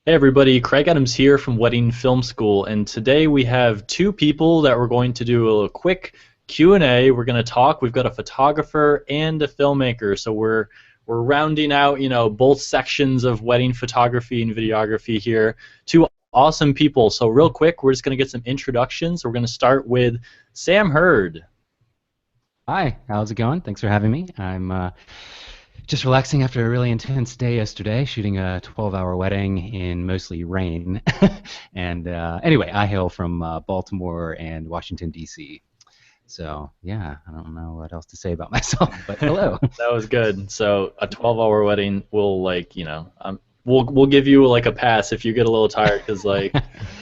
Hey everybody, Craig Adams here from Wedding Film School, and today we have two people that we're going to do a quick Q&A. We're going to talk. We've got a photographer and a filmmaker, so we're rounding out, both sections of wedding photography and videography here. Two awesome people. So real quick, we're just going to get some introductions. We're going to start with Sam Hurd. Hi, how's it going? Thanks for having me. I'm just relaxing after a really intense day yesterday, shooting a 12-hour wedding in mostly rain. And anyway, I hail from Baltimore and Washington, D.C. So, yeah, I don't know what else to say about myself, but hello. That was good. So a 12-hour wedding will we'll give you like a pass if you get a little tired because All right.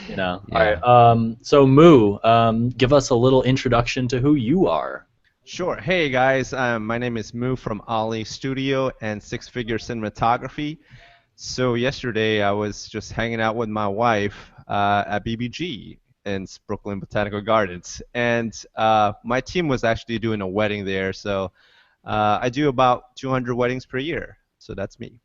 Yeah. So Moo, give us a little introduction to who you are. Sure. Hey guys, my name is Moo from Ali Studio and Six Figure Cinematography. So yesterday I was just hanging out with my wife at BBG in Brooklyn Botanical Gardens, and my team was actually doing a wedding there. So I do about 200 weddings per year. So that's me.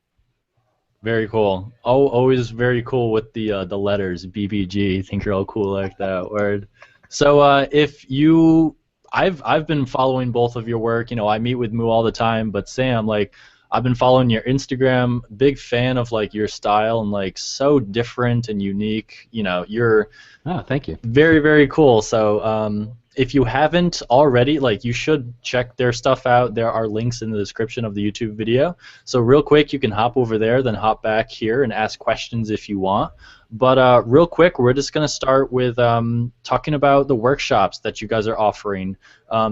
Very cool. Oh, always very cool with the letters BBG. Think you're all cool like that word. So if you, I've been following both of your work. I meet with Moo all the time, but Sam, I've been following your Instagram. Big fan of your style and so different and unique. You're Oh, thank you. very, very cool. So if you haven't already, you should check their stuff out. There are links in the description of the YouTube video. So real quick, you can hop over there, then hop back here and ask questions if you want. But real quick, we're just going to start with talking about the workshops that you guys are offering.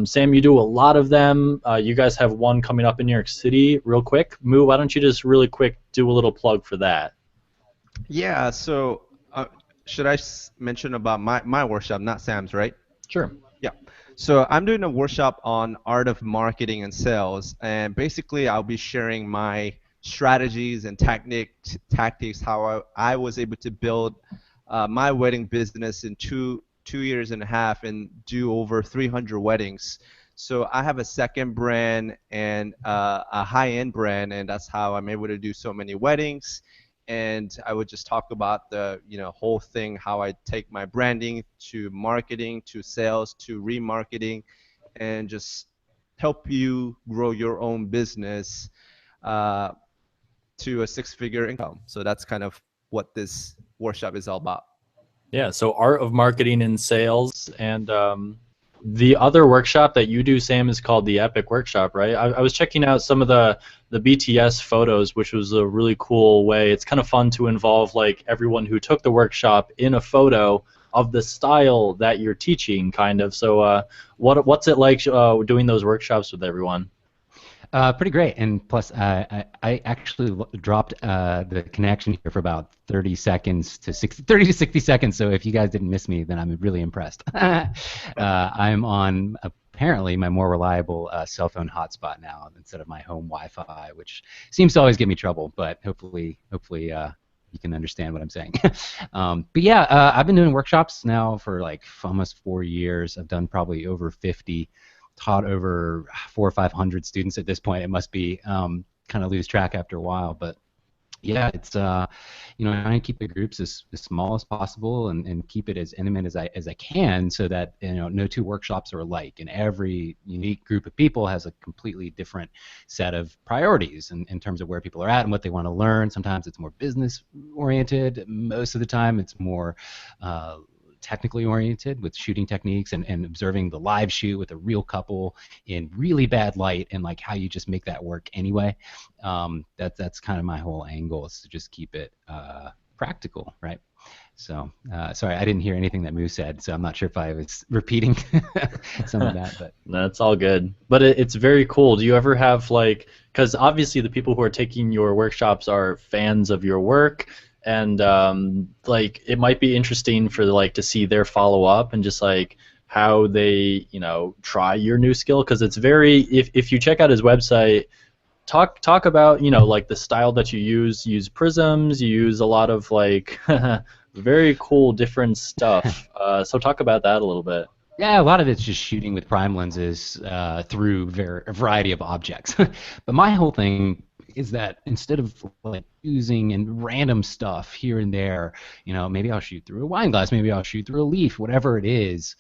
Sam, you do a lot of them. You guys have one coming up in New York City. Real quick, Moo, why don't you just really quick do a little plug for that? Yeah. So should I mention about my workshop, not Sam's, right? Sure. Yeah. So I'm doing a workshop on art of marketing and sales, and basically I'll be sharing my strategies and tactics how I was able to build my wedding business in two years and a half and do over 300 weddings. So I have a second brand and a high-end brand, and that's how I'm able to do so many weddings. And I would just talk about the whole thing, how I take my branding to marketing to sales to remarketing, and just help you grow your own business to a six-figure income. So that's kind of what this workshop is all about. Yeah, so art of marketing and sales, and the other workshop that you do, Sam, is called the Epic Workshop, right? I was checking out some of the BTS photos, which was a really cool way. It's kind of fun to involve everyone who took the workshop in a photo of the style that you're teaching, kind of. So what's it like doing those workshops with everyone? Pretty great, and plus I actually dropped the connection here for about 30 seconds to 30 to 60 seconds, so if you guys didn't miss me, then I'm really impressed. I'm on apparently my more reliable cell phone hotspot now instead of my home Wi-Fi, which seems to always give me trouble, but hopefully you can understand what I'm saying. But yeah, I've been doing workshops now for almost 4 years. I've done probably over 50. Taught over 400 or 500 students at this point. It must be kind of lose track after a while, but yeah, it's trying to keep the groups as small as possible and keep it as intimate as I can, so that no two workshops are alike, and every unique group of people has a completely different set of priorities in terms of where people are at and what they want to learn. Sometimes it's more business oriented. Most of the time, it's more technically oriented with shooting techniques and observing the live shoot with a real couple in really bad light and how you just make that work anyway. That's kind of my whole angle, is to just keep it practical, right? So sorry, I didn't hear anything that Moo said, so I'm not sure if I was repeating some of that, but No, it's all good. But it's very cool. Do you ever have because obviously the people who are taking your workshops are fans of your work, and it might be interesting for to see their follow up and just how they try your new skill, because it's very, if you check out his website, talk about the style that you use prisms, you use a lot of very cool different stuff, so talk about that a little bit. yeah, a lot of it's just shooting with prime lenses through a variety of objects. But my whole thing is that instead of like using and random stuff here and there, maybe I'll shoot through a wine glass, maybe I'll shoot through a leaf, whatever it is,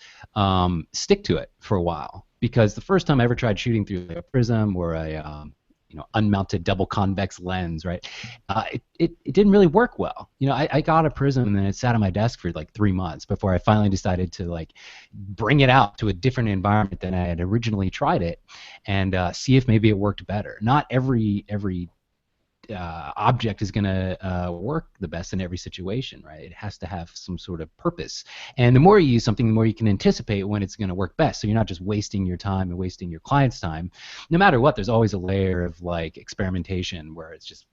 stick to it for a while. Because the first time I ever tried shooting through like a prism or a unmounted double convex lens, right? It didn't really work well. I got a prism and then it sat on my desk for like 3 months before I finally decided to like bring it out to a different environment than I had originally tried it, and see if maybe it worked better. Not every object is going to work the best in every situation, right? It has to have some sort of purpose. And the more you use something, the more you can anticipate when it's going to work best. So you're not just wasting your time and wasting your client's time. No matter what, there's always a layer of like experimentation where it's just,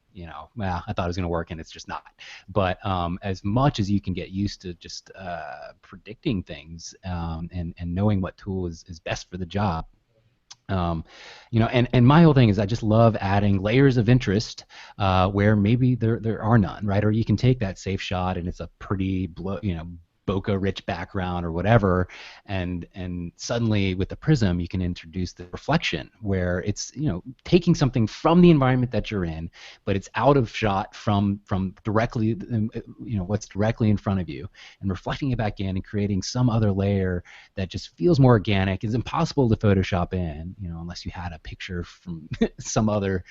well, I thought it was going to work and it's just not. But as much as you can get used to just predicting things and knowing what tool is best for the job, and my whole thing is I just love adding layers of interest where maybe there are none, right? Or you can take that safe shot and it's a pretty bokeh rich background or whatever, and suddenly with the prism you can introduce the reflection where it's taking something from the environment that you're in, but it's out of shot from directly what's directly in front of you, and reflecting it back in and creating some other layer that just feels more organic. Is impossible to Photoshop in, unless you had a picture from some other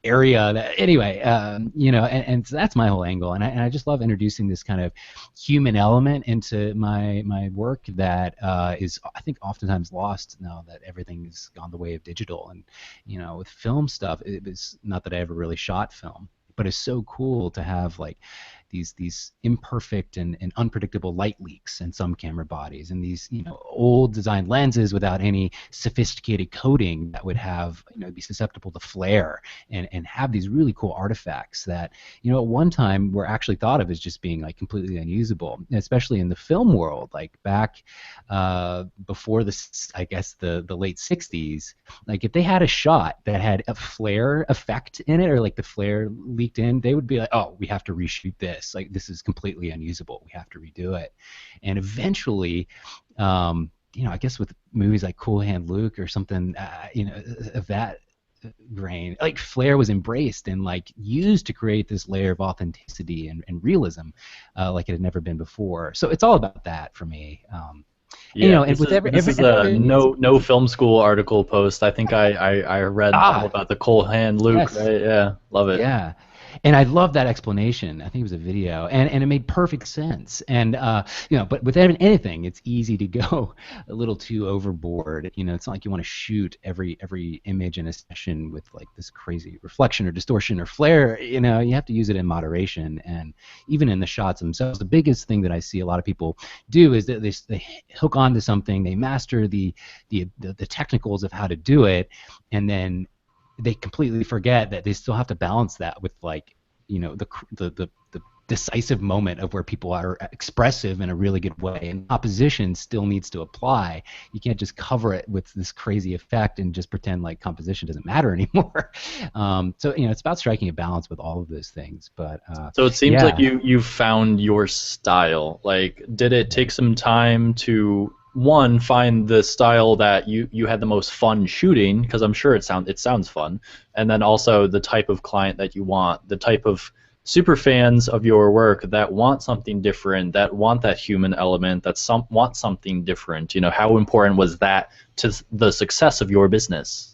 area. Anyway, and so that's my whole angle, and I just love introducing this kind of human element into my work that is, I think, oftentimes lost now that everything's gone the way of digital. And with film stuff, it was not that I ever really shot film, but it's so cool to have like these imperfect and unpredictable light leaks in some camera bodies, and these old design lenses without any sophisticated coating that would have be susceptible to flare, and have these really cool artifacts that at one time were actually thought of as just being like completely unusable, especially in the film world, like back before I guess the late 60s. Like if they had a shot that had a flare effect in it, or like the flare leaked in, they would be like, oh, we have to reshoot this. Like this is completely unusable. We have to redo it. And eventually, I guess with movies like Cool Hand Luke or something, of that grain, like flare was embraced and like used to create this layer of authenticity and realism, like it had never been before. So it's all about that for me. Yeah, And with this is a no film school article post. I think I read all about the Cole Hand Luke, yes. right? Yeah, love it. Yeah. And I love that explanation. I think it was a video, and it made perfect sense. And but with anything, it's easy to go a little too overboard. It's not like you want to shoot every image in a session with like this crazy reflection or distortion or flare. You have to use it in moderation. And even in the shots themselves, the biggest thing that I see a lot of people do is that they hook onto something, they master the technicals of how to do it, and then they completely forget that they still have to balance that with like the decisive moment of where people are expressive in a really good way, and composition still needs to apply. You can't just cover it with this crazy effect and just pretend like composition doesn't matter anymore. So it's about striking a balance with all of those things. But so it seems like you found your style. Like, did it take some time to find the style that you had the most fun shooting, because I'm sure it sounds fun, and then also the type of client that you want, the type of super fans of your work that want something different, that want that human element, that want something different. How important was that to the success of your business?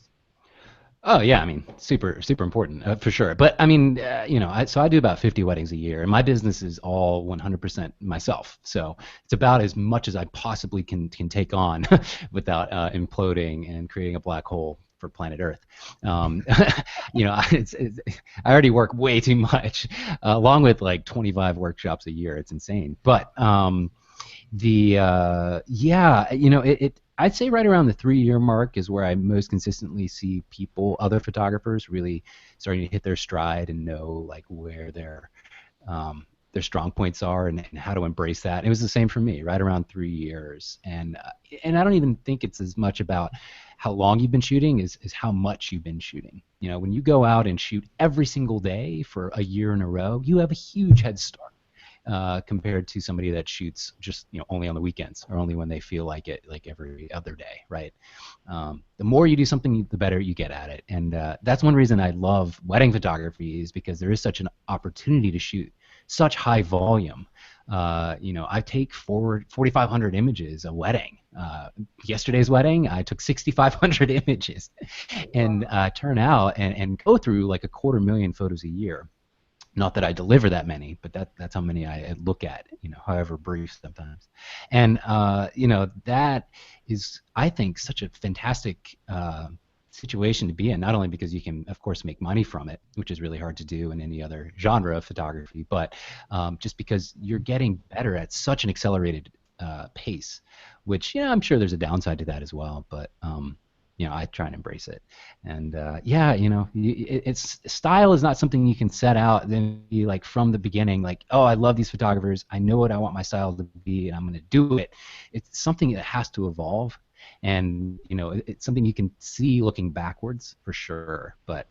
Oh yeah, I mean, super important, for sure. But I mean, so I do about 50 weddings a year, and my business is all 100% myself. So it's about as much as I possibly can take on without imploding and creating a black hole for planet Earth. I already work way too much, along with like 25 workshops a year. It's insane. But I'd say right around the 3-year mark is where I most consistently see other photographers, really starting to hit their stride and know like where their strong points are, and how to embrace that. And it was the same for me, right around 3 years. And I don't even think it's as much about how long you've been shooting is how much you've been shooting. When you go out and shoot every single day for a year in a row, you have a huge head start. compared to somebody that shoots just only on the weekends or only when they feel like it, like every other day, right? The more you do something, the better you get at it, and that's one reason I love wedding photography, is because there is such an opportunity to shoot such high volume. I take forward 4,500 images a wedding. Yesterday's wedding, I took 6,500 images, and turn out and go through like 250,000 photos a year. Not that I deliver that many, but that's how many I look at, however brief sometimes. And that is, I think, such a fantastic situation to be in. Not only because you can, of course, make money from it, which is really hard to do in any other genre of photography, but just because you're getting better at such an accelerated pace, which I'm sure there's a downside to that as well, but I try and embrace it. And it's style is not something you can set out and then be like from the beginning, like, oh, I love these photographers, I know what I want my style to be, and I'm going to do it. It's something that has to evolve, and it's something you can see looking backwards for sure, but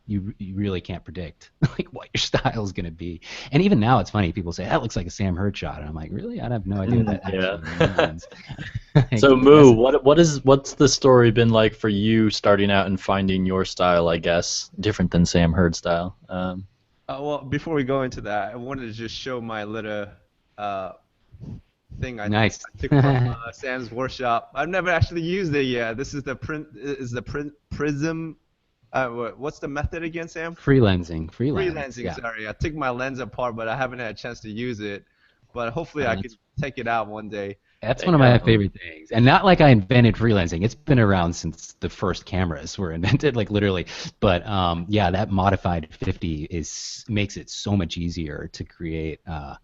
you really can't predict like what your style is going to be. And even now, it's funny. People say that looks like a Sam Hurd shot, and I'm like, really? I have no idea what that actually means. So Moo, what's the story been like for you starting out and finding your style? I guess different than Sam Hurd's style. Well, before we go into that, I wanted to just show my little thing I Nice. took from Sam's workshop. I've never actually used it yet. This is the prism. What's the method again, Sam? Freelancing. Freelancing. Yeah. Sorry, I took my lens apart, but I haven't had a chance to use it. But hopefully, I can take it out one day. That's one of my favorite things. And not like I invented freelancing. It's been around since the first cameras were invented, like literally. But that modified 50 makes it so much easier to create a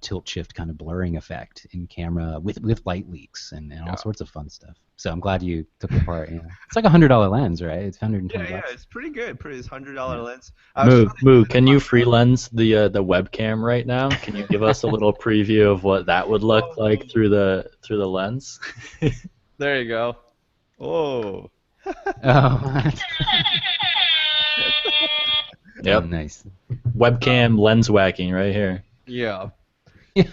tilt shift kind of blurring effect in camera with light leaks and all sorts of fun stuff. So I'm glad you took it apart. Yeah. It's like $100 lens, right? It's $120. Yeah, it's pretty good. It's $100 lens. Moo, can you freelance the webcam right now? Can you give us a little preview of what that would look like through the lens? There you go. Oh. Oh. Yep. Oh, nice. Webcam lens whacking right here. Yeah. Yeah.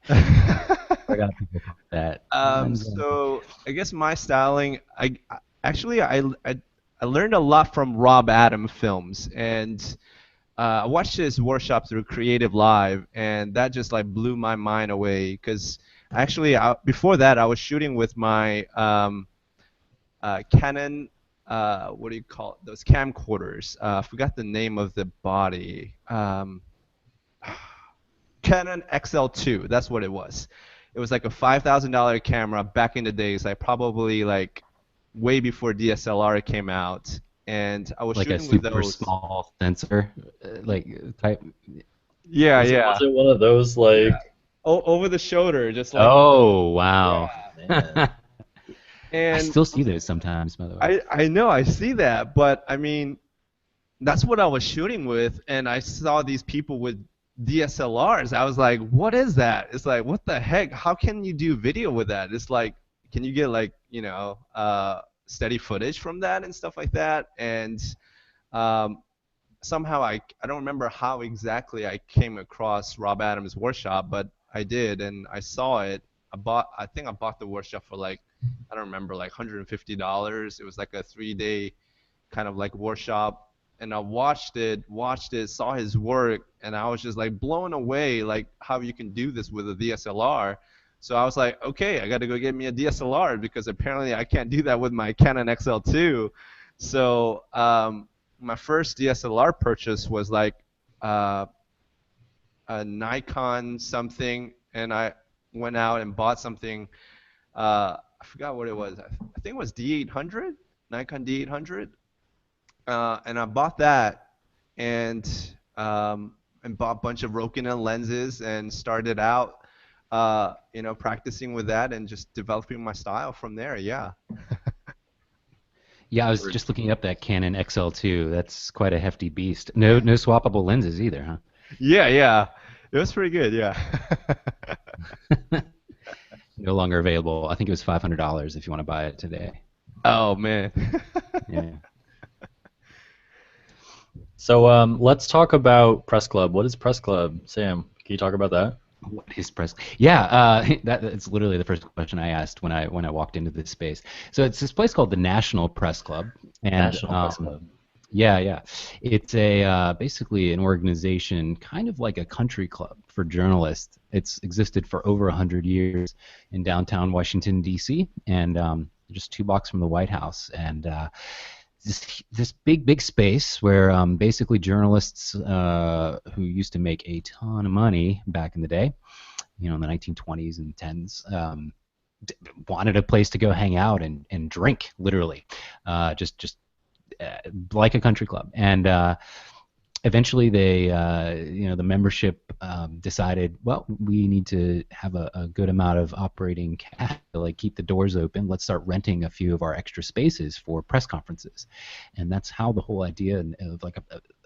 I got people call that. So I guess my styling, I learned a lot from Rob Adam films, and I watched his workshop through Creative Live, and that just like blew my mind away. Because actually, before that, I was shooting with my Canon. What do you call it? Those camcorders? I forgot the name of the body. Canon XL2. That's what it was. It was like a $5,000 camera back in the days, like probably like way before DSLR came out, and I was like shooting a super with those. small sensor, like type. Yeah, Was yeah. it one of those like? Yeah. Over the shoulder, just like. Oh wow! Yeah. And I still see those sometimes, by the way. I know, I see that, but I mean, that's what I was shooting with, and I saw these people with DSLRs. I was like, what is that? It's like, what the heck? How can you do video with that? It's like, can you get like, steady footage from that and stuff like that? And somehow I don't remember how exactly I came across Rob Adams' workshop, but I did, and I saw it. I think I bought the workshop for like, I don't remember, like $150. It was like a 3-day kind of like workshop. And I watched it, saw his work, and I was just like blown away, like how you can do this with a DSLR. So I was like, okay, I got to go get me a DSLR because apparently I can't do that with my Canon XL2. So my first DSLR purchase was like a Nikon something, and I went out and bought something. I forgot what it was. I think it was D800, Nikon D800. And I bought that and bought a bunch of Rokinon lenses and started out, practicing with that and just developing my style from there. Yeah. Yeah, I was just looking up that Canon XL2. That's quite a hefty beast. No swappable lenses either, huh? Yeah. It was pretty good. Yeah. No longer available. I think it was $500 if you want to buy it today. Oh man. Yeah. So let's talk about Press Club. What is Press Club, Sam? Can you talk about that? What is press? Yeah, that's literally the first question I asked when I walked into this space. So it's this place called the National Press Club, and National Press Club. yeah, yeah, it's a basically an organization, kind of like a country club for journalists. It's existed for over 100 years in downtown Washington D.C. and just 2 blocks from the White House, and this big space where basically journalists who used to make a ton of money back in the day, in the 1920s and 10s, wanted a place to go hang out and drink, literally, just like a country club. And eventually they, the membership decided, well, we need to have a good amount of operating cash to like keep the doors open. Let's start renting a few of our extra spaces for press conferences, and that's how the whole idea of like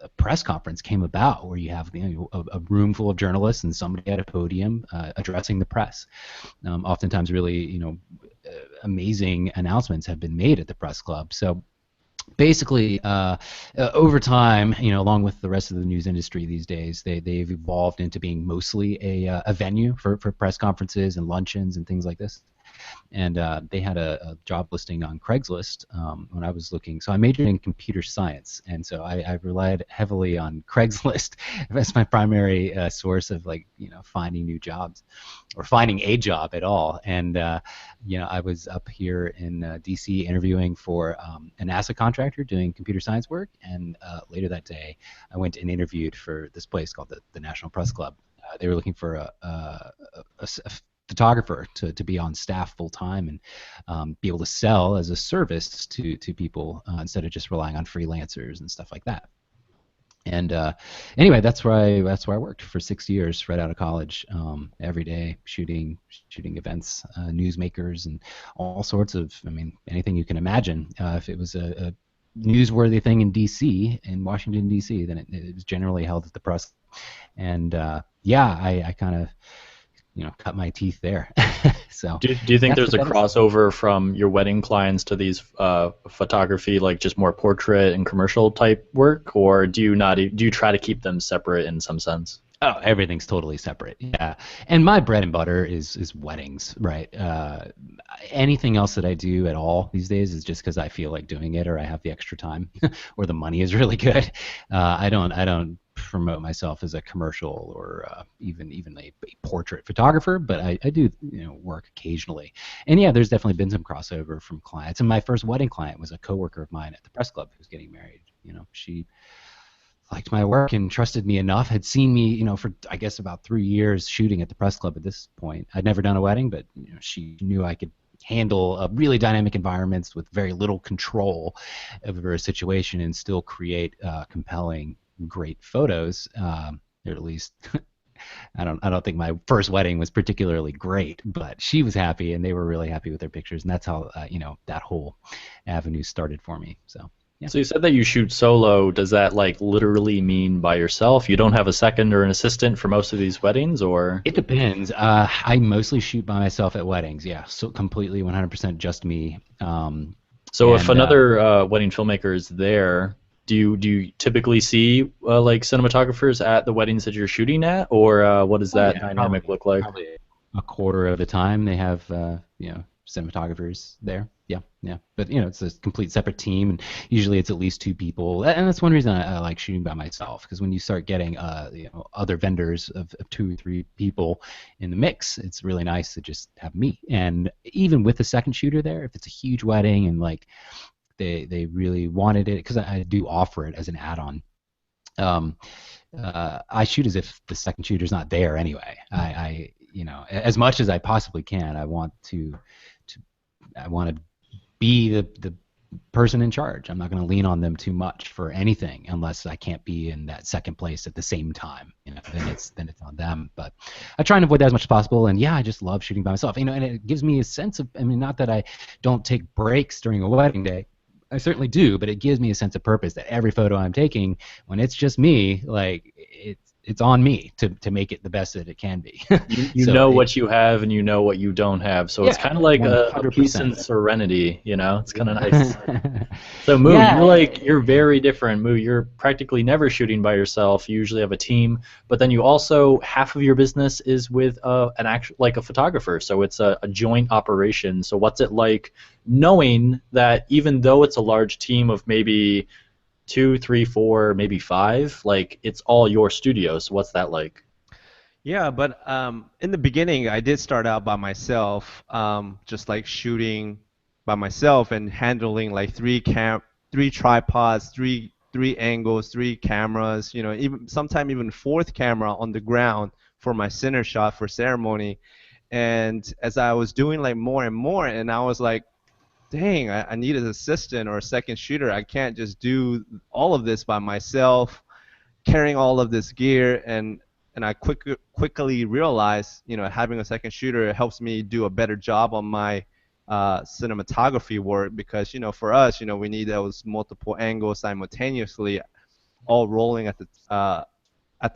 a press conference came about, where you have a room full of journalists and somebody at a podium addressing the press. Oftentimes, really, amazing announcements have been made at the press club. So basically, over time, along with the rest of the news industry these days, they've evolved into being mostly a venue for press conferences and luncheons and things like this. And they had a job listing on Craigslist when I was looking. So I majored in computer science, and so I relied heavily on Craigslist as my primary source of finding new jobs or finding a job at all. And I was up here in DC interviewing for a NASA contractor doing computer science work, and later that day I went and interviewed for this place called the National Press Club. They were looking for a photographer to be on staff full time and be able to sell as a service to people instead of just relying on freelancers and stuff like that. And anyway, that's where I worked for 6 years right out of college, every day shooting events, newsmakers, and all sorts of, anything you can imagine. If it was a newsworthy thing in D.C., in Washington D.C., then it was generally held at the press. And I kind of cut my teeth there. So Do you think that's there's what a that is. crossover from your wedding clients to these photography, like just more portrait and commercial type work, or do you not? Do you try to keep them separate in some sense? Oh, everything's totally separate. Yeah, and my bread and butter is weddings, right? Anything else that I do at all these days is just because I feel like doing it, or I have the extra time, or the money is really good. I don't promote myself as a commercial or even a portrait photographer, but I do work occasionally. And yeah, there's definitely been some crossover from clients. And my first wedding client was a coworker of mine at the press club who's getting married. She liked my work and trusted me enough, had seen me, for I guess about 3 years shooting at the press club at this point. I'd never done a wedding, but she knew I could handle really dynamic environments with very little control over a situation and still create compelling, great photos. Or at least I don't think my first wedding was particularly great, but she was happy and they were really happy with their pictures, and that's how that whole avenue started for me. So. Yeah. So you said that you shoot solo. Does that like literally mean by yourself? You don't have a second or an assistant for most of these weddings, or? It depends. I mostly shoot by myself at weddings. Yeah, so completely 100% just me. So if And another wedding filmmaker is there, do you typically see like cinematographers at the weddings that you're shooting at, or what does oh that yeah, dynamic probably look like? probably a quarter of the time they have cinematographers there. Yeah, yeah. But it's a complete separate team, and usually it's at least 2 people. And that's one reason I like shooting by myself, because when you start getting other vendors of 2 or 3 people in the mix, it's really nice to just have me. And even with a second shooter there, if it's a huge wedding and like they really wanted it, because I do offer it as an add-on. Um, I shoot as if the second shooter's not there anyway. As much as I possibly can, to I want to be the person in charge. I'm not going to lean on them too much for anything unless I can't be in that second place at the same time. Then it's on them. But I try and avoid that as much as possible. And yeah, I just love shooting by myself. And it gives me a sense of, not that I don't take breaks during a wedding day. I certainly do, but it gives me a sense of purpose that every photo I'm taking, when it's just me, like it's on me to make it the best that it can be. You So know what you have and you know what you don't have, so it's yeah, kind of like a peace 100%. and serenity, you know? It's kind of nice. Yeah. So Moo, Yeah. you're very different. Moo, you're practically never shooting by yourself. You usually have a team, but then you also half of your business is with an actual like a photographer. So it's a joint operation. So what's it like knowing that even though it's a large team of maybe two, three, four, maybe five, like it's all your studio. So what's that like? Yeah, but in the beginning, I did start out by myself, just like shooting by myself and handling like three tripods, three angles, three cameras, you know, even sometime even fourth camera on the ground for my center shot for ceremony. And as I was doing like more and more, and I was like, dang, I need an assistant or a second shooter. I can't just do all of this by myself carrying all of this gear, and I quickly realized, you know, having a second shooter helps me do a better job on my cinematography work, because you know, for us, you know, we need those multiple angles simultaneously all rolling at the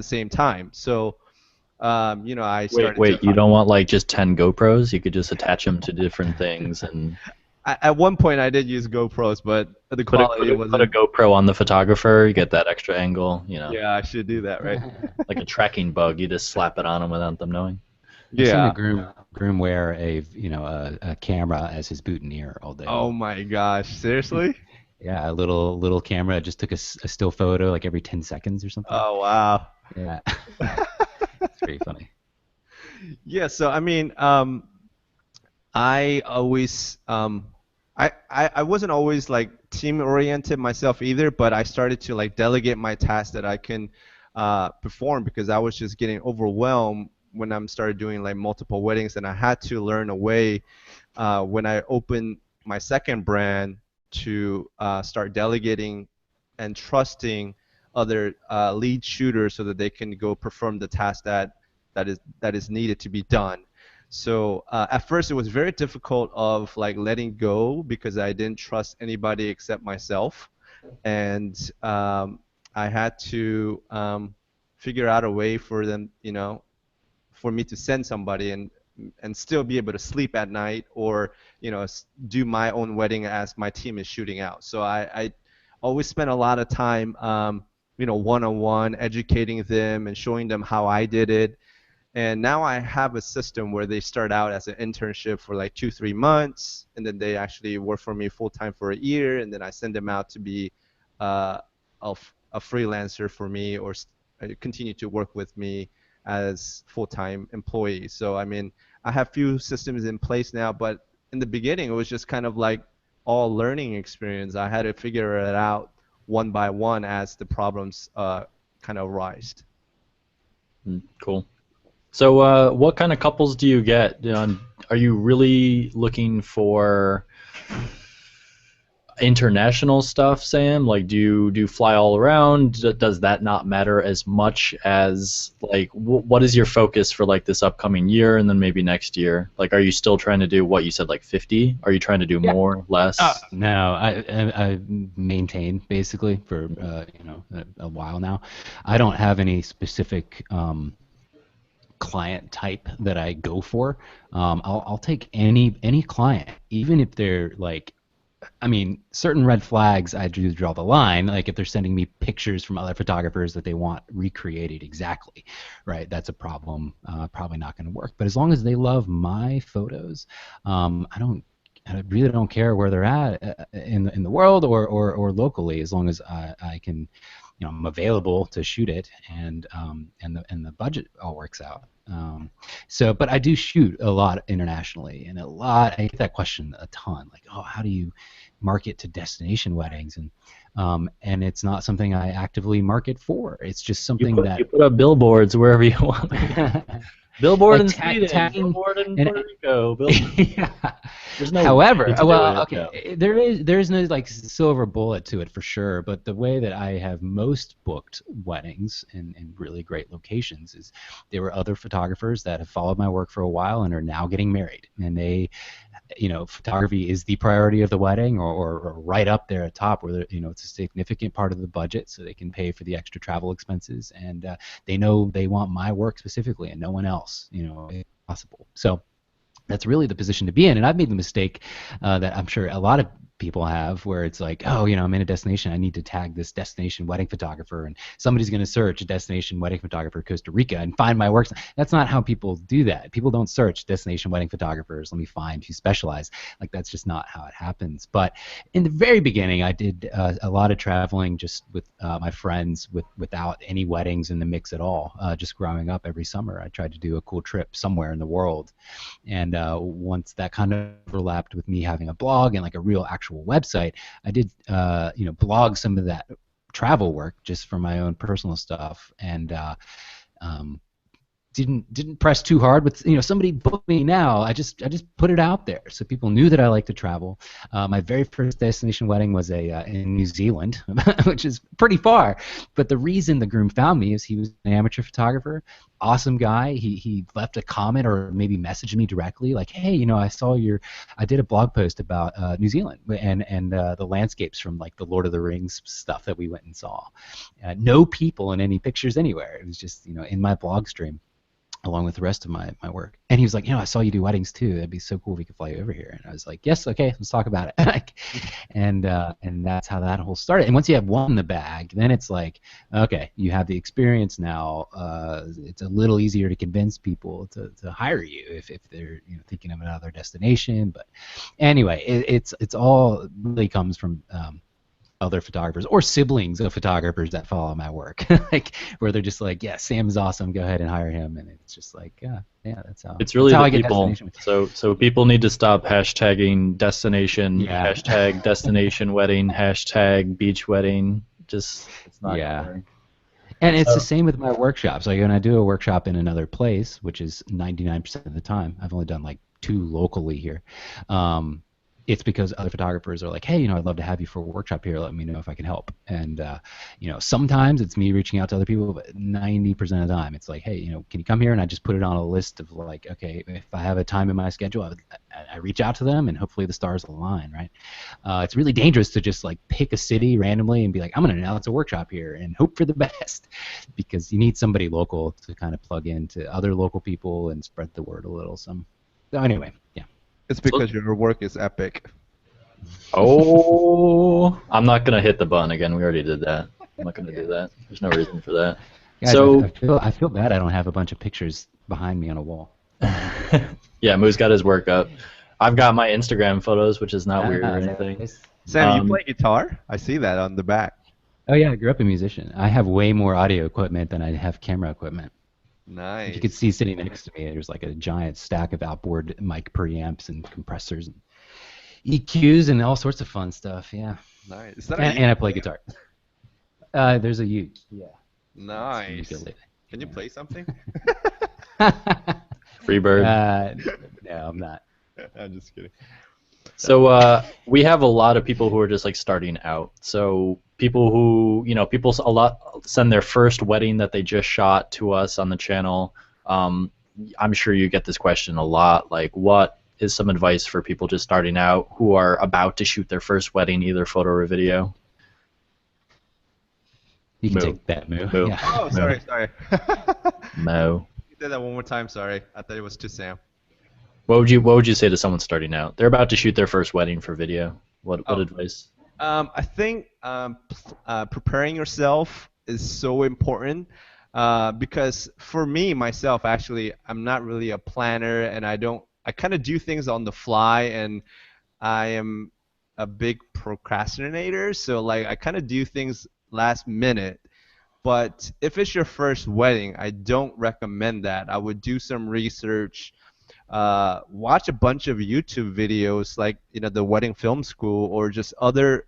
same time. So you know, I Wait, started to wait, you don't want like just 10 GoPros? You could just attach them to different things and at one point I did use GoPros, but the quality put a wasn't. GoPro on the photographer, you get that extra angle, you know. Yeah, I should do that, right? Like a tracking bug, you just slap it on them without them knowing. I've seen Yeah. a groom wear a camera as his boutonniere all day Oh long. my gosh, seriously? Yeah, a little camera just took a still photo like every 10 seconds or something. Oh wow. Yeah, it's pretty funny. Yeah, so I mean, I always I wasn't always like team oriented myself either, but I started to like delegate my tasks that I can perform, because I was just getting overwhelmed when I started doing like multiple weddings, and I had to learn a way when I opened my second brand to start delegating and trusting other lead shooters so that they can go perform the task that is needed to be done. So at first it was very difficult of like letting go, because I didn't trust anybody except myself, and I had to figure out a way for them, you know, for me to send somebody and still be able to sleep at night, or you know, do my own wedding as my team is shooting out. So I always spent a lot of time you know, one-on-one educating them and showing them how I did it. And now I have a system where they start out as an internship for like 2 3 months, and then they actually work for me full time for a year, and then I send them out to be uh, a freelancer for me, or continue to work with me as full-time employees. So I mean, I have few systems in place now, but in the beginning it was just kind of like all learning experience. I had to figure it out one by one as the problems kind of arise. Cool. So, what kind of couples do you get? Are you really looking for international stuff, Sam? Like, do you fly all around? Does that not matter as much as like what is your focus for like this upcoming year and then maybe next year? Like, are you still trying to do what you said, like 50? Are you trying to do Yeah. more, less? No, I maintain basically for a while now. I don't have any specific client type that I go for. I'll take any client, even if they're like, I mean, certain red flags I do draw the line. Like if they're sending me pictures from other photographers that they want recreated exactly, right? That's a problem. Probably not going to work. But as long as they love my photos, I don't. I really don't care where they're at in the world or locally, as long as I can, I'm available to shoot it, and the budget all works out. But I do shoot a lot internationally, and a lot. I get that question a ton, like, oh, how do you market to destination weddings? And it's not something I actively market for. It's just You something put that you put up billboards wherever you want. Billboard like in Sweden, tagging billboard in and Puerto Rico, billboard. yeah. There's no way However, to do well, it. okay, No. there is no like silver bullet to it for sure. But the way that I have most booked weddings in really great locations is there were other photographers that have followed my work for a while and are now getting married, and they, photography is the priority of the wedding, or right up there at top, where it's a significant part of the budget, so they can pay for the extra travel expenses, and they know they want my work specifically and no one else, if possible. So that's really the position to be in. And I've made the mistake that I'm sure a lot of people have, where it's like, oh, I'm in a destination, I need to tag this destination wedding photographer, and somebody's going to search destination wedding photographer Costa Rica and find my works. That's not how people do that. People don't search destination wedding photographers, let me find who specialize. Like, that's just not how it happens. But in the very beginning, I did a lot of traveling just with my friends, without any weddings in the mix at all. Just growing up, every summer I tried to do a cool trip somewhere in the world. And once that kind of overlapped with me having a blog and like a real actual website, I did blog some of that travel work just for my own personal stuff, and um, didn't press too hard with somebody book me now. I just put it out there so people knew that I like to travel. My very first destination wedding was in New Zealand, which is pretty far. But the reason the groom found me is he was an amateur photographer, awesome guy. He left a comment or maybe messaged me directly like, hey, I did a blog post about New Zealand and the landscapes from like the Lord of the Rings stuff that we went and saw. No people in any pictures anywhere. It was just in my blog stream, along with the rest of my work. And he was like, I saw you do weddings too. That'd be so cool if we could fly you over here. And I was like, yes, okay, let's talk about it. and that's how that whole started. And once you have one in the bag, then it's like, okay, you have the experience now. It's a little easier to convince people to hire you if they're thinking of another destination. But anyway, it's all really comes from other photographers or siblings of photographers that follow my work, like where they're just like, yeah, Sam's awesome, go ahead and hire him, and it's just like, yeah, It's really that's how the I get people. destination. So people need to stop hashtagging destination, Yeah, hashtag destination wedding, hashtag beach wedding. Just it's not yeah, gonna work. and it's the So same with my workshops. Like when I do a workshop in another place, which is 99% of the time, I've only done like 2 locally here. It's because other photographers are like, hey, I'd love to have you for a workshop here. Let me know if I can help. And sometimes it's me reaching out to other people, but 90% of the time it's like, hey, can you come here? And I just put it on a list of like, okay, if I have a time in my schedule, I reach out to them, and hopefully the stars align, right? It's really dangerous to just like pick a city randomly and be like, I'm going to announce a workshop here and hope for the best, because you need somebody local to kind of plug into other local people and spread the word a little. So anyway, yeah. It's so because your work is epic. oh, I'm not gonna hit the button again. We already did that. I'm not gonna do that. There's no reason for that. Guys, I So feel I feel bad I don't have a bunch of pictures behind me on a wall. yeah, Moo's got his work up. I've got my Instagram photos, which is not weird or anything. Nice. Sam, you Um, play guitar? I see that on the back. Oh yeah, I grew up a musician. I have way more audio equipment than I have camera equipment. If you could Nice. see sitting next to me, there's like a giant stack of outboard mic preamps and compressors and EQs and all sorts of fun stuff. Yeah, Nice. Is that a and I play guitar. There's a uke. Yeah, it's a Nice. ukulele. Can you play something? Freebird. No, I'm not. I'm just kidding. So we have a lot of people who are just like starting out. So people who people a lot send their first wedding that they just shot to us on the channel. I'm sure you get this question a lot. Like, what is some advice for people just starting out who are about to shoot their first wedding, either photo or video? You can Moo. take that move. Moo. Yeah. Oh, sorry. No. You said that one more time. Sorry. I thought it was to Sam. What would you say to someone starting out? They're about to shoot their first wedding for video. What Oh. advice? I think preparing yourself is so important because for me myself, actually, I'm not really a planner, and I kind of do things on the fly, and I am a big procrastinator. So like I kind of do things last minute. But if it's your first wedding, I don't recommend that. I would do some research, watch a bunch of YouTube videos like the Wedding Film School or just other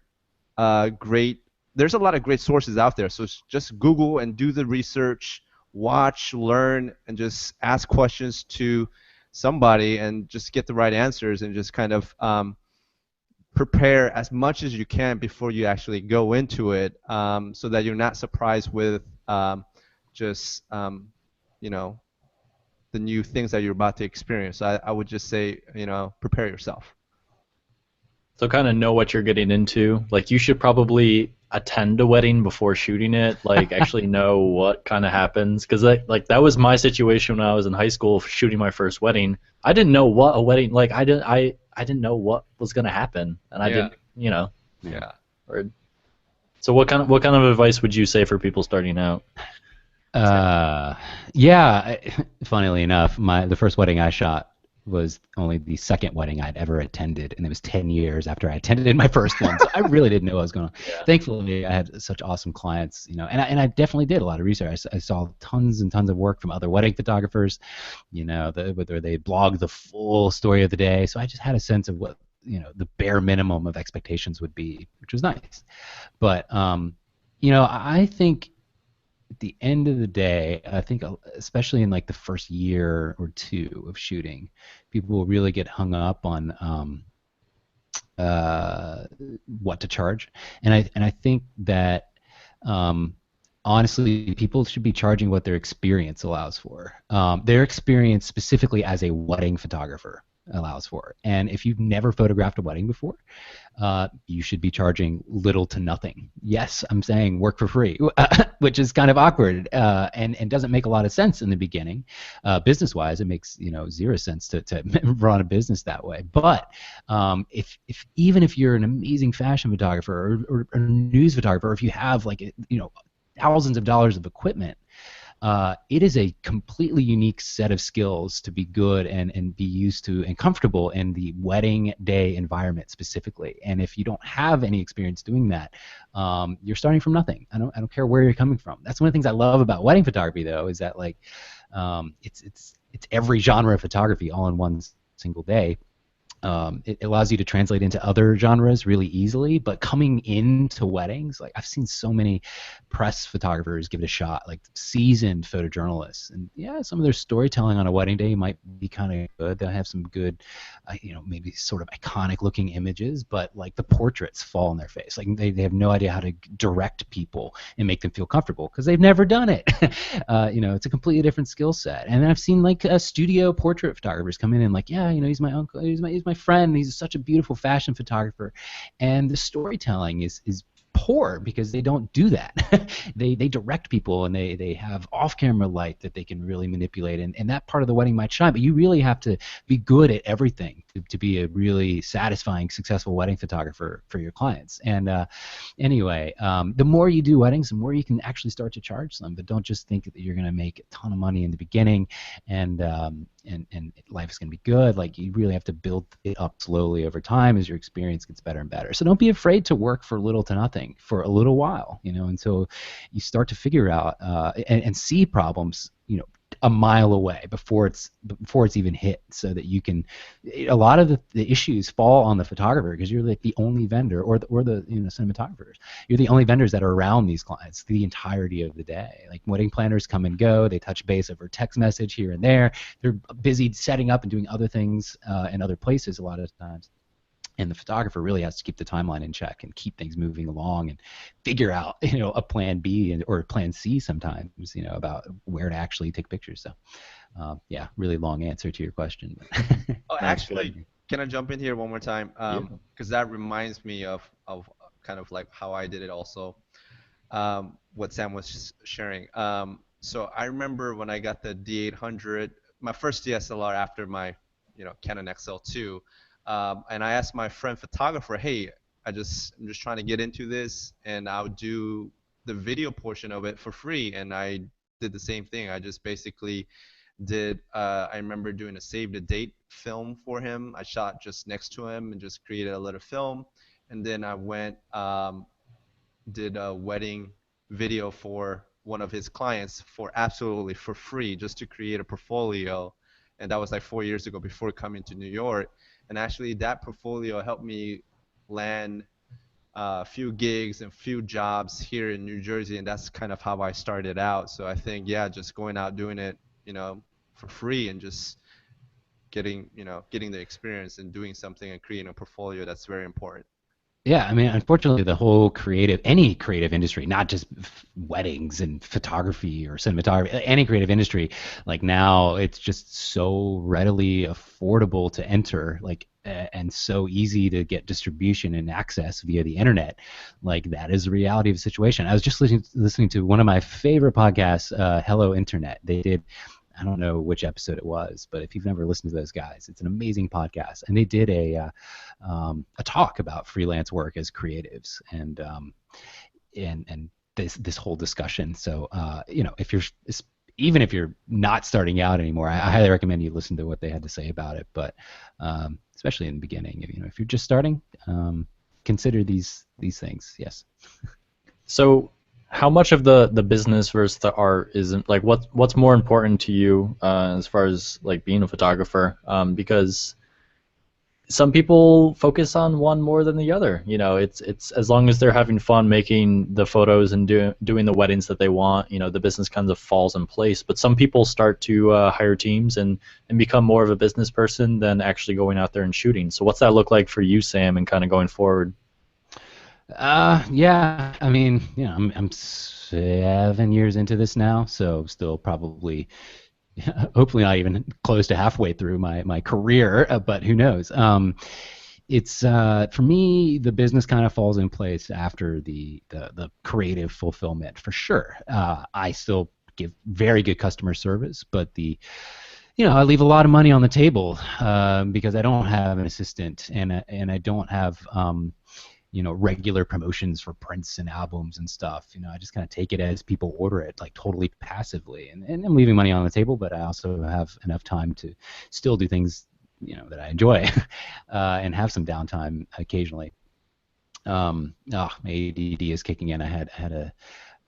great. There's a lot of great sources out there. So just Google and do the research watch, learn, and just ask questions to somebody and just get the right answers and just kind of prepare as much as you can before you actually go into it, so that you're not surprised with just you know the new things that you're about to experience. So I would just say, prepare yourself. So kind of know what you're getting into. Like you should probably attend a wedding before shooting it. Like actually know what kind of happens because like that was my situation when I was in high school shooting my first wedding. I didn't know what a wedding like I didn't know what was gonna happen and I Yeah, didn't you know Yeah. yeah. or so what kind of advice would you say for people starting out? Uh, yeah. Funnily enough, the first wedding I shot was only the second wedding I'd ever attended, and it was 10 years after I attended my first one. So I really didn't know what was going on. Yeah. Thankfully, I had such awesome clients, and I definitely did a lot of research. I saw tons and tons of work from other wedding photographers, whether they blog the full story of the day. So I just had a sense of what, the bare minimum of expectations would be, which was nice. But I think at the end of the day, I think especially in like the first year or two of shooting, people will really get hung up on uh, what to charge, and I think that um, honestly, people should be charging what their experience allows for. Their experience specifically as a wedding photographer allows for. And if you've never photographed a wedding before, you should be charging little to nothing. Yes, I'm saying work for free, which is kind of awkward, and doesn't make a lot of sense in the beginning. Business-wise, it makes zero sense to run a business that way. But if even if you're an amazing fashion photographer or news photographer, or if you have like thousands of dollars of equipment, it is a completely unique set of skills to be good and be used to and comfortable in the wedding day environment specifically. And if you don't have any experience doing that, you're starting from nothing. I don't care where you're coming from. That's one of the things I love about wedding photography, though, is that like it's every genre of photography all in one single day. It allows you to translate into other genres really easily, but coming into weddings, like I've seen so many press photographers give it a shot, like seasoned photojournalists, and yeah, some of their storytelling on a wedding day might be kind of good. They'll have some good, maybe sort of iconic looking images, but like the portraits fall on their face. Like they have no idea how to direct people and make them feel comfortable because they've never done it. It's a completely different skill set. And then I've seen like studio portrait photographers come in and like, yeah, he's my uncle, he's my friend. He's such a beautiful fashion photographer, and the storytelling is poor because they don't do that. they direct people and they have off-camera light that they can really manipulate, and that part of the wedding might shine, but you really have to be good at everything to be a really satisfying, successful wedding photographer for your clients. And anyway, the more you do weddings, the more you can actually start to charge them, but don't just think that you're going to make a ton of money in the beginning and life is going to be good. Like you really have to build it up slowly over time as your experience gets better and better. So don't be afraid to work for little to nothing for a little while, until you start to figure out and see problems, a mile away before it's even hit, so that you can. A lot of the issues fall on the photographer because you're like the only vendor, or the cinematographers. You're the only vendors that are around these clients the entirety of the day. Like wedding planners come and go, they touch base over text message here and there. They're busy setting up and doing other things in other places a lot of times. And the photographer really has to keep the timeline in check and keep things moving along and figure out, a plan B or a plan C sometimes, about where to actually take pictures. So, yeah, really long answer to your question. Oh, That's actually, good. can I jump in here one more time? Yeah. Because that reminds me of kind of like how I did it also. What Sam was sharing. So I remember when I got the D800, my first DSLR after my, Canon XL2, and I asked my friend photographer, hey, I'm just trying to get into this, and I'll do the video portion of it for free, and I did the same thing. I just basically did. I remember doing a save the date film for him. I shot just next to him and just created a little film, and then I went. Did a wedding video for one of his clients for absolutely for free just to create a portfolio, and that was like 4 years ago before coming to New York. And actually that portfolio helped me land a few gigs and few jobs here in New Jersey, and that's kind of how I started out. So I think, yeah, just going out doing it, for free and just getting the experience and doing something and creating a portfolio, that's very important. Yeah, I mean, unfortunately, the whole any creative industry, not just weddings and photography or cinematography, any creative industry, like now it's just so readily affordable to enter, like, and so easy to get distribution and access via the internet. Like that is the reality of the situation. I was just listening to one of my favorite podcasts, Hello Internet. They did. I don't know which episode it was, but if you've never listened to those guys, it's an amazing podcast. And they did a talk about freelance work as creatives and this whole discussion. So if you're even if you're not starting out anymore, I highly recommend you listen to what they had to say about it. But especially in the beginning, if you're just starting, consider these things. Yes. So, how much of the business versus the art isn't like what's more important to you as far as like being a photographer? Because some people focus on one more than the other. It's as long as they're having fun making the photos and doing the weddings that they want, the business kind of falls in place. But some people start to hire teams and become more of a business person than actually going out there and shooting. So what's that look like for you, Sam, and kind of going forward? Yeah. I mean, I'm 7 years into this now, so still probably hopefully not even close to halfway through my career, but who knows? It's for me, the business kind of falls in place after the creative fulfillment for sure. I still give very good customer service, but I leave a lot of money on the table because I don't have an assistant and I don't have regular promotions for prints and albums and stuff. I just kind of take it as people order it, like totally passively, and I'm leaving money on the table, but I also have enough time to still do things, that I enjoy, and have some downtime occasionally. My ADD is kicking in. I had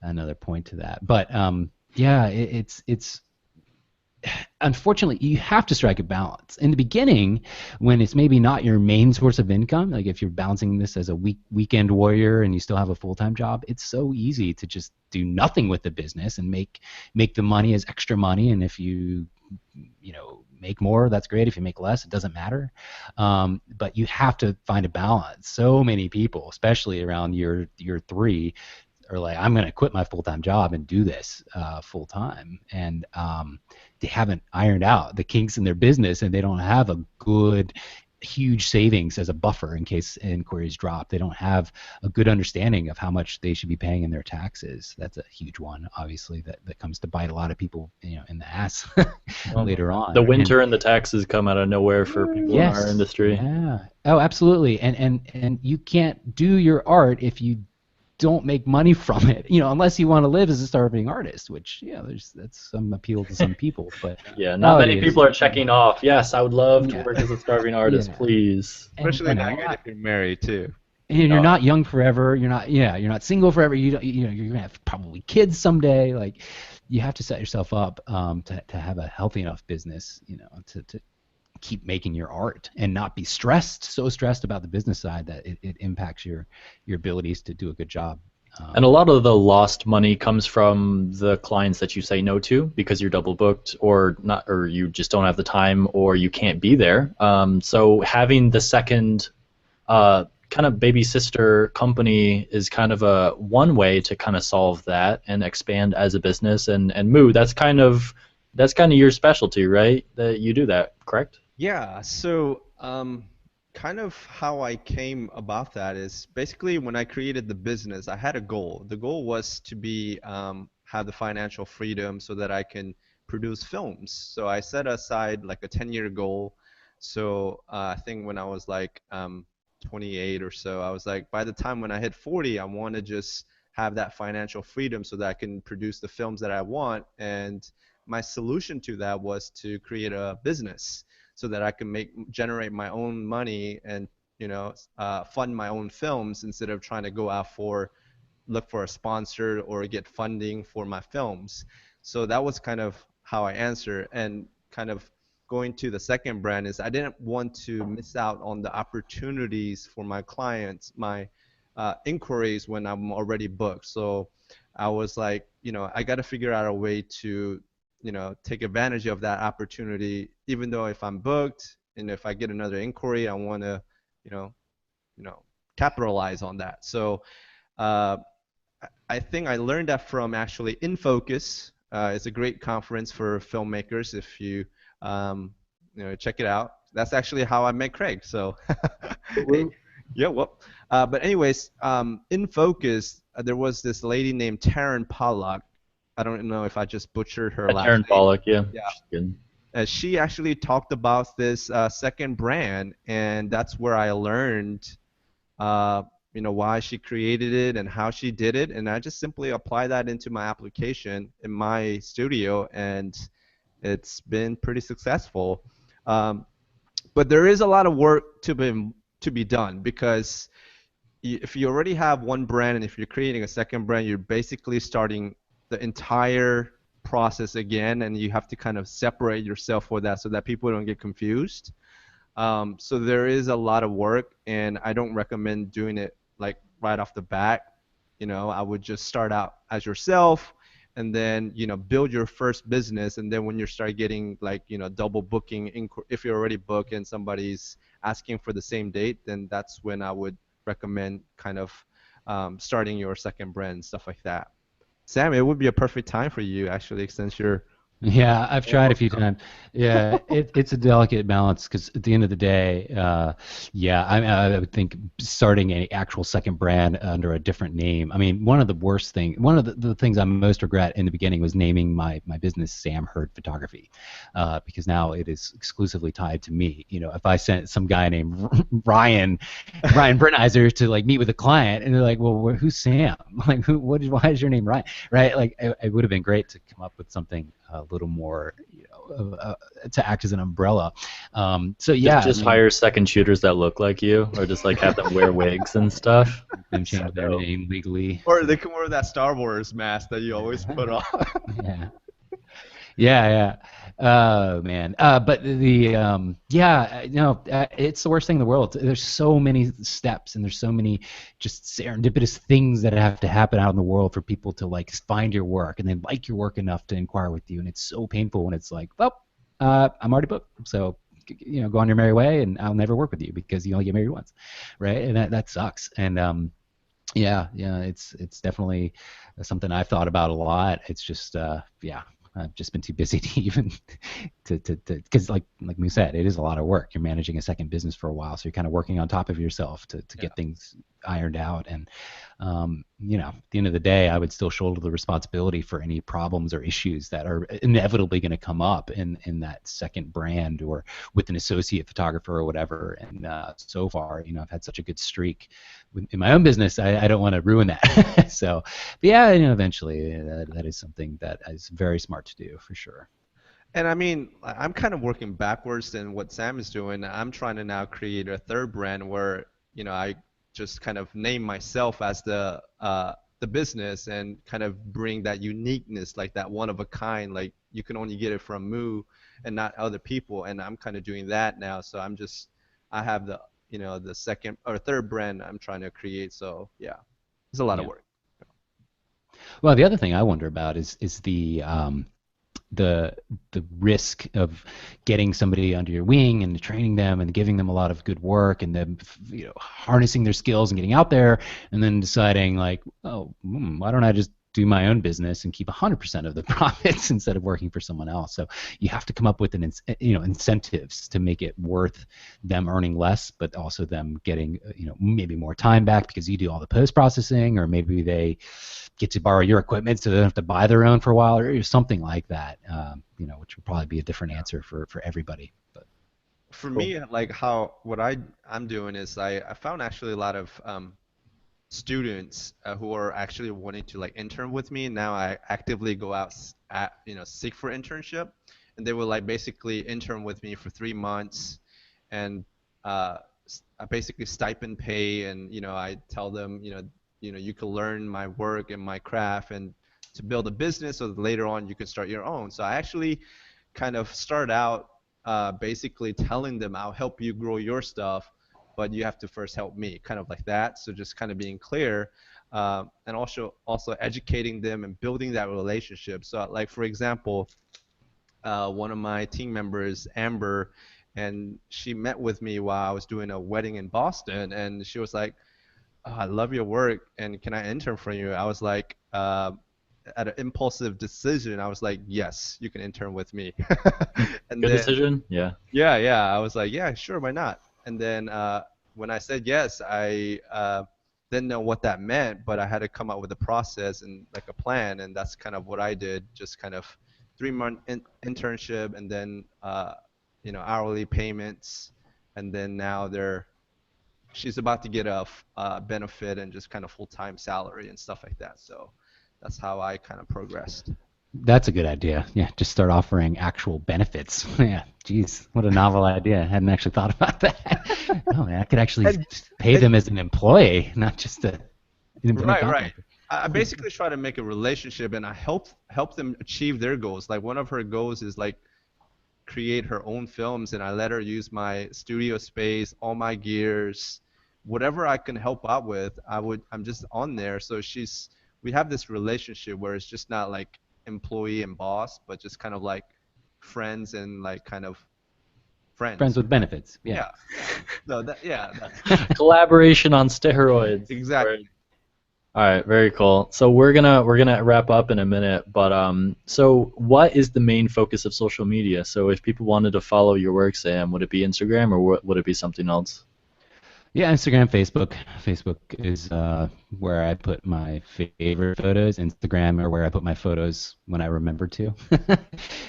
another point to that, but yeah, it's unfortunately, you have to strike a balance. In the beginning, when it's maybe not your main source of income, like if you're balancing this as a weekend warrior and you still have a full-time job, it's so easy to just do nothing with the business and make the money as extra money. And if you make more, that's great. If you make less, it doesn't matter. But you have to find a balance. So many people, especially around year 3, are like, I'm going to quit my full-time job and do this full-time. And they haven't ironed out the kinks in their business, and they don't have a good, huge savings as a buffer in case inquiries drop. They don't have a good understanding of how much they should be paying in their taxes. That's a huge one, obviously, that comes to bite a lot of people, in the ass Well, later on. the And winter and the taxes come out of nowhere for people in our yes, industry. yeah, oh, absolutely. And you can't do your art if you don't make money from it, unless you want to live as a starving artist, which that's some appeal to some people, but Yeah, not reality many is, people are checking off. Yes, I would love to yeah, work as a starving artist, yeah, please. Especially and a not good if lot. you're married too. And you're Uh, not young forever. You're not single forever. You're gonna have probably kids someday. Like, you have to set yourself up to have a healthy enough business, to keep making your art and not be so stressed about the business side that it impacts your abilities to do a good job. and a lot of the lost money comes from the clients that you say no to because you're double booked or not, or you just don't have the time, or you can't be there. So having the second kind of baby sister company is kind of a one way to kind of solve that and expand as a business. And Moo, that's kind of your specialty, right? That you do that, correct? Yeah, so kind of how I came about that is basically when I created the business, I had a goal. The goal was to be have the financial freedom so that I can produce films. So I set aside like a 10-year goal. So I think when I was like 28 or so, I was like, by the time when I hit 40, I want to just have that financial freedom so that I can produce the films that I want. And my solution to that was to create a business so that I can generate my own money and fund my own films instead of trying to go out for look for a sponsor or get funding for my films. So that was kind of how I answer. And kind of going to the second brand is I didn't want to miss out on the opportunities for my clients, my inquiries when I'm already booked. So I was like, I got to figure out a way to, take advantage of that opportunity, even though if I'm booked and if I get another inquiry, I want to, you know, you know, capitalize on that. So uh, I think I learned that from actually In Focus. It's a great conference for filmmakers. If you, check it out. That's actually how I met Craig. So, hey, Woo. yeah, well, but anyways, In Focus, there was this lady named Taryn Pollock. I don't know if I just butchered her last Taryn name. Pollock, yeah, Yeah, she's good. she actually talked about this second brand, and that's where I learned uh, why she created it and how she did it. And I just simply apply that into my application in my studio, and it's been pretty successful. Um, but there is a lot of work to be done because if you already have one brand and if you're creating a second brand, you're basically starting the entire process again, and you have to kind of separate yourself for that so that people don't get confused. So there is a lot of work, and I don't recommend doing it like right off the bat. I would just start out as yourself, and then build your first business, and then when you start getting like double booking, if you're already booked and somebody's asking for the same date, then that's when I would recommend kind of starting your second brand and stuff like that. Sam, it would be a perfect time for you actually, since you're Yeah, I've tried a almost few times. Yeah, it's a delicate balance because at the end of the day, yeah, I would think starting an actual second brand under a different name. I mean, one of the things I most regret in the beginning was naming my business Sam Hurd Photography, because now it is exclusively tied to me. If I sent some guy named Ryan Brenizer to like meet with a client, and they're like, "Well, who's Sam? Like, why is your name Ryan?" Right? Like, it would have been great to come up with something a little more, to act as an umbrella. So Just yeah, I just mean, hire second shooters that look like you, or just like have them wear wigs and stuff. make them So change their dope. name legally. or To, they can wear that Star Wars mask that you always put on. yeah. Yeah, yeah. Oh man. But yeah, it's the worst thing in the world. There's so many steps and there's so many just serendipitous things that have to happen out in the world for people to like find your work and then like your work enough to inquire with you. And it's so painful when it's like, well, I'm already booked, so go on your merry way, and I'll never work with you because you only get married once, right? And that sucks. And yeah, yeah, it's definitely something I've thought about a lot. It's just yeah, I've just been too busy to even to because like we said, it is a lot of work. You're managing a second business for a while, so you're kind of working on top of yourself to Yeah. get things ironed out. And at the end of the day, I would still shoulder the responsibility for any problems or issues that are inevitably going to come up in that second brand or with an associate photographer or whatever. And so far, I've had such a good streak in my own business. I don't want to ruin that. So, but yeah, eventually that is something that is very smart to do for sure. And I mean, I'm kind of working backwards than what Sam is doing. I'm trying to now create a third brand where, I just kind of name myself as the business and kind of bring that uniqueness, like that one of a kind, like you can only get it from Moo and not other people. And I'm kind of doing that now. So I have the second or third brand I'm trying to create. So yeah, it's a lot of Yeah. work. Well, the other thing I wonder about is the the risk of getting somebody under your wing and training them and giving them a lot of good work and then harnessing their skills and getting out there and then deciding like, oh, why don't I just do my own business and keep 100% of the profits instead of working for someone else. So you have to come up with incentives to make it worth them earning less, but also them getting maybe more time back because you do all the post processing, or maybe they get to borrow your equipment so they don't have to buy their own for a while, or something like that. Which would probably be a different answer for everybody. But For Cool. me, like how what I'm doing is I found actually a lot of students who are actually wanting to like intern with me. Now I actively go out seek for internship, and they will like basically intern with me for 3 months, and basically stipend pay, and I tell them you can learn my work and my craft and to build a business so that later on you can start your own. So I actually kind of start out basically telling them I'll help you grow your stuff, but you have to first help me, kind of like that. So just kind of being clear, and also educating them and building that relationship. So like for example, one of my team members, Amber, and she met with me while I was doing a wedding in Boston, and she was like, oh, I love your work, and can I intern for you? I was like, at an impulsive decision, I was like, yes, you can intern with me. And Good then, decision. Yeah. yeah, I was like, yeah, sure, why not? And then when I said yes, I didn't know what that meant, but I had to come up with a process and like a plan, and that's kind of what I did. Just kind of 3 month internship, and then hourly payments, and then now she's about to get a benefit and just kind of full-time salary and stuff like that. So that's how I kind of progressed. That's a good idea. Yeah, just start offering actual benefits. Yeah, geez, what a novel idea. I hadn't actually thought about that. Oh man, I could actually And, pay and them as an employee, not just an independent right. contractor. I basically try to make a relationship, and I help them achieve their goals. Like one of her goals is like create her own films, and I let her use my studio space, all my gears, whatever I can help out with. I'm just on there. So we have this relationship where it's just not like employee and boss, but just kind of like friends and like kind of Friends friends. with benefits. Yeah. Yeah. So that's Collaboration on steroids. exactly. All right, very cool. So we're gonna wrap up in a minute, but so what is the main focus of social media? So if people wanted to follow your work, Sam, would it be Instagram or would it be something else? Yeah, Instagram, Facebook. Facebook is where I put my favorite photos. Instagram are where I put my photos when I remember to.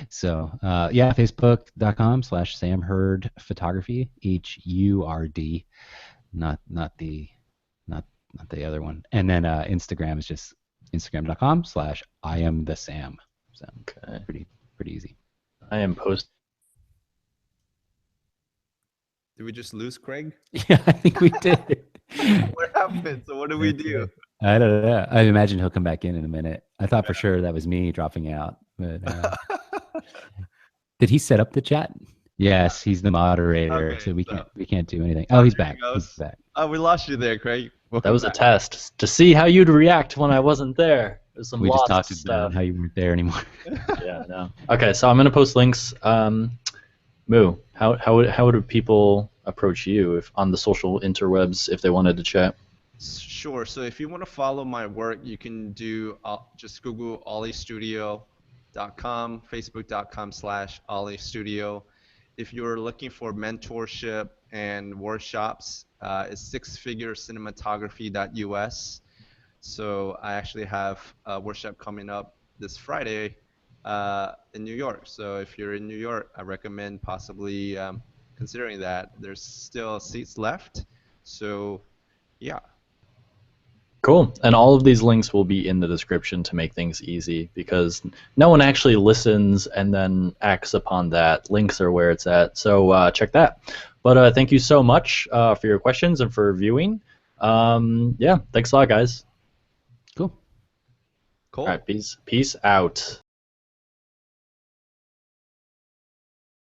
So yeah, Facebook.com/Sam Hurd Photography, HURD, not not the other one. And then Instagram is just Instagram.com/I am the Sam. So Okay. pretty easy. I am post. Did we just lose Craig? Yeah, I think we did. What happened? So what do we do? I don't know. I imagine he'll come back in a minute. I thought for sure that was me dropping out, but did he set up the chat? Yes, he's the moderator, Okay, so we so can't do anything. Oh, he's there back. he He's goes. back. Oh, we lost you there, Craig. That Welcome was a back. test to see how you'd react when I wasn't there. There's some We just lost talked about stuff. how you weren't there anymore. Yeah, no. Okay, so I'm gonna post links. Moo, how would people approach you if on the social interwebs if they wanted to chat? Sure. So if you want to follow my work, you can do just Google olliestudio.com, facebook.com/olliestudio. If you're looking for mentorship and workshops, it's sixfigurecinematography.us. So I actually have a workshop coming up this Friday in New York. So if you're in New York, I recommend possibly considering that. There's still seats left. So yeah. Cool. And all of these links will be in the description to make things easy because no one actually listens and then acts upon that. Links are where it's at. So check that. But thank you so much for your questions and for viewing. Yeah, thanks a lot, guys. Cool. Cool. All right, peace out.